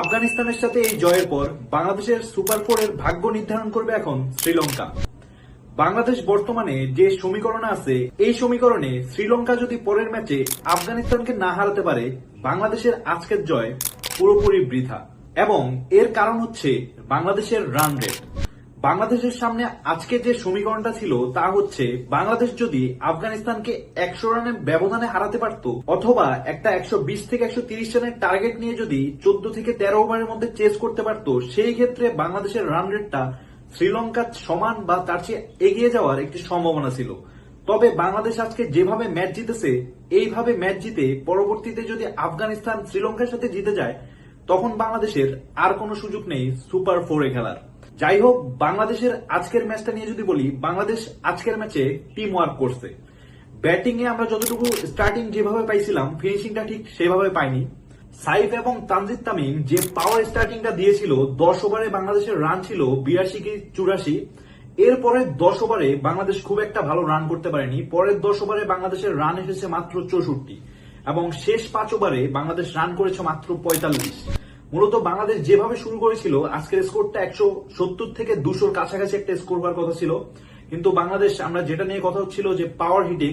আফগানিস্তানের সাথে এই জয়ের পর বাংলাদেশের সুপার ফোরের ভাগ্য নির্ধারণ করবে এখন শ্রীলঙ্কা। বাংলাদেশ বর্তমানে যে সমীকরণে আছে, এই সমীকরণে শ্রীলঙ্কা যদি পরের ম্যাচে আফগানিস্তানকে না হারাতে পারে, বাংলাদেশের আজকের জয় পুরোপুরি বৃথা। এবং এর কারণ হচ্ছে বাংলাদেশের রান রেট। বাংলাদেশের সামনে আজকে যে সমীকরণটা ছিল তা হচ্ছে, বাংলাদেশ যদি আফগানিস্তানকে 100 রানের ব্যবধানে হারাতে পারত, অথবা একটা 120 থেকে 130 রানের টার্গেট নিয়ে যদি 14 থেকে 13 ওভারের মধ্যে চেস করতে পারত, সেই ক্ষেত্রে বাংলাদেশের রান রেটটা শ্রীলঙ্কার সমান বা তার চেয়ে এগিয়ে যাওয়ার একটি সম্ভাবনা ছিল। তবে বাংলাদেশ আজকে যেভাবে ম্যাচ জিতেছে, এইভাবে ম্যাচ জিতে পরবর্তীতে যদি আফগানিস্তান শ্রীলঙ্কার সাথে জিতে যায়, তখন বাংলাদেশের আর কোনো সুযোগ নেই সুপার ফোরে খেলার। যাই হোক, বাংলাদেশের আজকের ম্যাচটা নিয়ে যদি বলি, বাংলাদেশ আজকের ম্যাচে টিম ওয়ার্ক করছে। ব্যাটিং এ আমরা যতটুকু স্টার্টিং যেভাবে পাইছিলাম, ফিনিশিংটা ঠিক সেভাবে পাইনি। সাইফ এবং তানজিদ তামিম যে পাওয়ার স্টার্টিংটা দিয়েছিল, 10 ওভারে বাংলাদেশের রান ছিল 82 কি 84। এরপরে 10 ওভারে বাংলাদেশ খুব একটা ভালো রান করতে পারেনি। পরের 10 ওভারে বাংলাদেশের রান এসেছে মাত্র 64, এবং শেষ 5 ওভারে বাংলাদেশ রান করেছে মাত্র 45। মূলত বাংলাদেশ যেভাবে শুরু করেছিল, আজকের স্কোরটা 170 থেকে 200 কাছাকাছি একটা স্কোর হওয়ার কথা ছিল। কিন্তু বাংলাদেশ, আমরা যেটা নিয়ে কথা হচ্ছিল যে পাওয়ার হিটিং,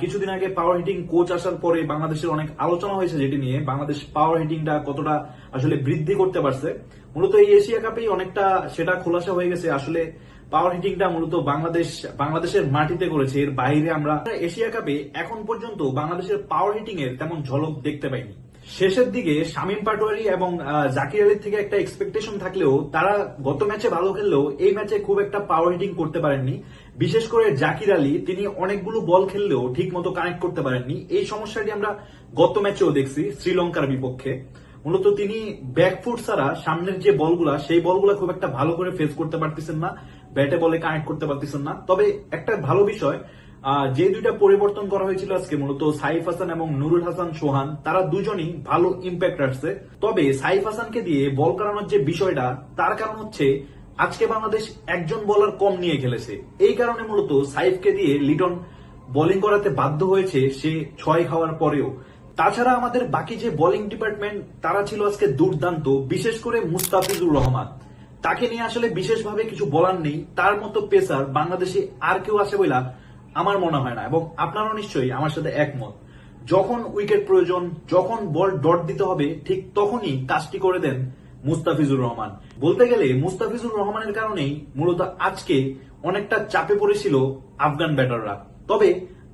কিছুদিন আগে পাওয়ার হিটিং কোচ আসার পরে বাংলাদেশের অনেক আলোচনা হয়েছে, যেটি নিয়ে বাংলাদেশ পাওয়ার হিটিংটা কতটা আসলে বৃদ্ধি করতে পারছে। মূলত এই এশিয়া কাপেই অনেকটা সেটা খোলাসা হয়ে গেছে। আসলে পাওয়ার হিটিংটা মূলত বাংলাদেশের মাটিতে করেছে, এর বাইরে আমরা এশিয়া কাপে এখন পর্যন্ত বাংলাদেশের পাওয়ার হিটিং এর তেমন ঝলক দেখতে পাইনি। শেষের দিকে শামীম পাটোয়ারি এবং জাকির আলীর থেকে একটা এক্সপেকটেশন থাকলেও, তারা গত ম্যাচে ভালো খেললেও এই ম্যাচে খুব একটা পাওয়ার হিটিং করতে পারেননি। বিশেষ করে জাকির আলী, তিনি অনেকগুলো বল খেললেও ঠিক মতো কানেক্ট করতে পারেননি। এই সমস্যাটি আমরা গত ম্যাচেও দেখছি শ্রীলঙ্কার বিপক্ষে। মূলত তিনি ব্যাকফুট ছাড়া সামনের যে বলগুলা, সেই বলগুলা খুব একটা ভালো করে ফেস করতে পারতেছেন না, ব্যাটে বলে কানেক্ট করতে পারতেছেন না। তবে একটা ভালো বিষয়, যে দুইটা পরিবর্তন করা হয়েছিল আজকে, মূলত সাইফ হাসান এবং নুরুল হাসান সোহান, তারা দুজনই ভালো ইম্প্যাক্ট আসছে। তবে সাইফ হাসানকে দিয়ে বল করানোর যে বিষয়টা, তার কারণ হচ্ছে আজকে বাংলাদেশ একজন বোলার কম নিয়ে খেলেছে। এই কারণে মূলত সাইফকে দিয়ে লিটন বোলিং করাতে বাধ্য হয়েছে, সে 6 খাওয়ার পরেও। তাছাড়া আমাদের বাকি যে বোলিং ডিপার্টমেন্ট, তারা ছিল আজকে দুর্দান্ত। বিশেষ করে মুস্তাফিজুর রহমান, তাকে নিয়ে আসলে বিশেষভাবে কিছু বলার নেই। তার মতো পেসার বাংলাদেশে আর কেউ আছে বলে আমার মনে হয় না, এবং আপনারাও নিশ্চয়ই আমার সাথে একমত। যখন উইকেট প্রয়োজন, যখন বল ডট দিতে হবে, ঠিক তখনই কাজটি করে দেন মুস্তাফিজুর রহমান। বলতে গেলে মুস্তাফিজুর রহমানের কারণেই মূলত আজকে অনেকটা চাপে পড়েছিল আফগান ব্যাটাররা। তবে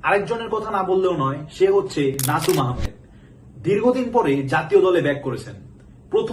আরেকজনের কথা না বললেও নয়, সে হচ্ছে নাসুম আহমেদ। দীর্ঘদিন পরে জাতীয় দলে ব্যাক করেছেন।